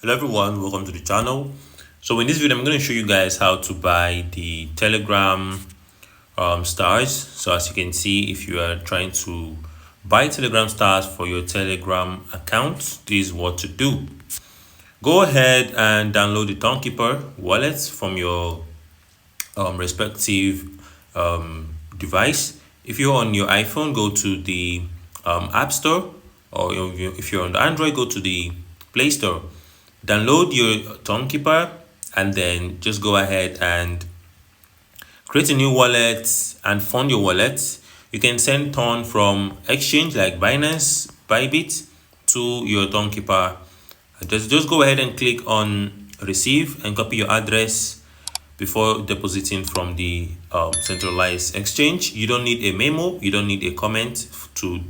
Hello everyone, welcome to the channel. So in this video I'm going to show you guys how to buy the Telegram stars. So as you can see, if you are trying to buy Telegram stars for your Telegram account, this is what to do. Go ahead and download the Tonkeeper wallet from your respective device. If you're on your iPhone, go to the App Store, or if you're on the Android, go to the Play Store. Download your Tonkeeper and then just go ahead and create a new wallet and fund your wallet. You can send Ton from exchange like Binance, Bybit to your Tonkeeper. Just go ahead and click on receive and copy your address before depositing from the centralized exchange. You don't need a memo, you don't need a comment to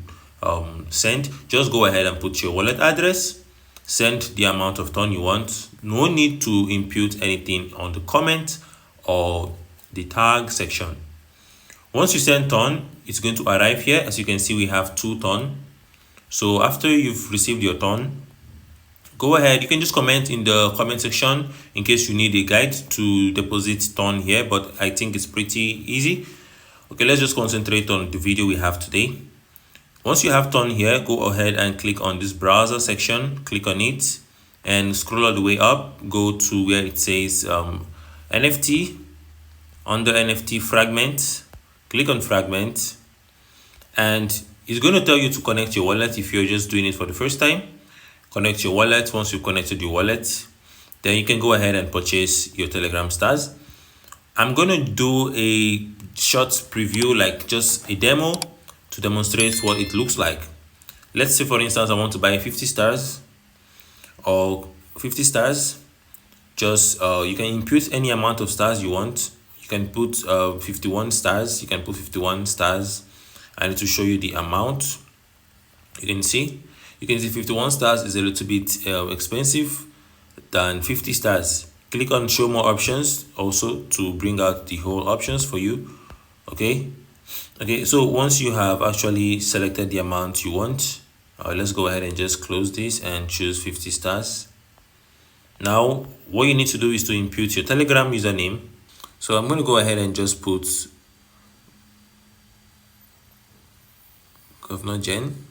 send. Just go ahead and put your wallet address, send the amount of Ton you want. No need to impute anything on the comment or the tag section. Once you send Ton, it's going to arrive here. As you can see, we have 2 Ton. So after you've received your Ton, go ahead, you can just comment in the comment section in case you need a guide to deposit Ton here, but I think it's pretty easy. Okay, let's just concentrate on the video we have today. Once you have Ton here, go ahead and click on this browser section, click on it and scroll all the way up, go to where it says NFT. Under NFT fragment, click on fragment, and it's going to tell you to connect your wallet if you're just doing it for the first time. Connect your wallet. Once you've connected your wallet, then you can go ahead and purchase your Telegram stars. I'm going to do a short preview, like just a demo to demonstrate what it looks like. Let's say, for instance, I want to buy 50 stars or 50 stars. Just you can input any amount of stars you want. You can put 51 stars. You can put 51 stars and it will show you the amount. You can see 51 stars is a little bit expensive than 50 stars. Click on show more options also to bring out the whole options for you. Okay, so once you have actually selected the amount you want, let's go ahead and just close this and choose 50 stars. Now what you need to do is to input your Telegram username. So I'm going to go ahead and just put Governor Jen.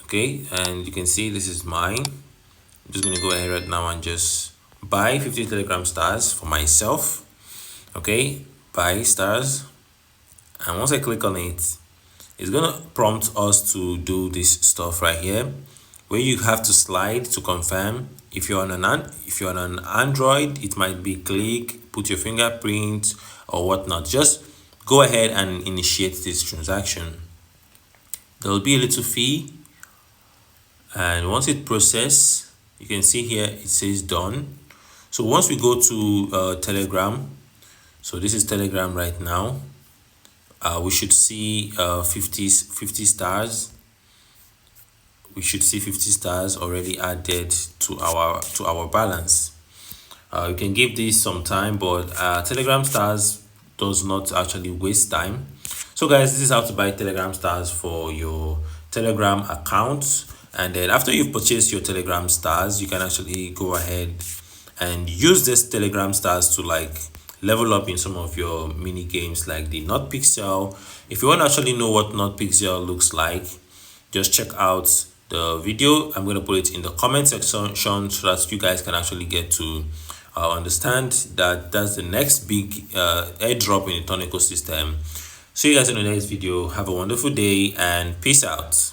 Okay, and you can see this is mine. I'm just going to go ahead right now and just buy 50 Telegram stars for myself. Okay, buy stars, and once I click on it, it's going to prompt us to do this stuff right here where you have to slide to confirm. If you're on an Android, it might be click, put your fingerprint or whatnot. Just go ahead and initiate this transaction. There will be a little fee, and once it processes, you can see here it says done. So once we go to Telegram, so this is Telegram right now, we should see 50 stars. We should see 50 stars already added to our balance. You can give this some time, but Telegram stars does not actually waste time. So guys, this is how to buy Telegram stars for your Telegram account. And then after you've purchased your Telegram stars, you can actually go ahead and use this Telegram stars to like level up in some of your mini games like the Not Pixel. If you want to actually know what Not Pixel looks like, just check out the video. I'm going to put it in the comment section so that you guys can actually get to understand that that's the next big airdrop in the Ton ecosystem. See you guys in the next video. Have a wonderful day and peace out.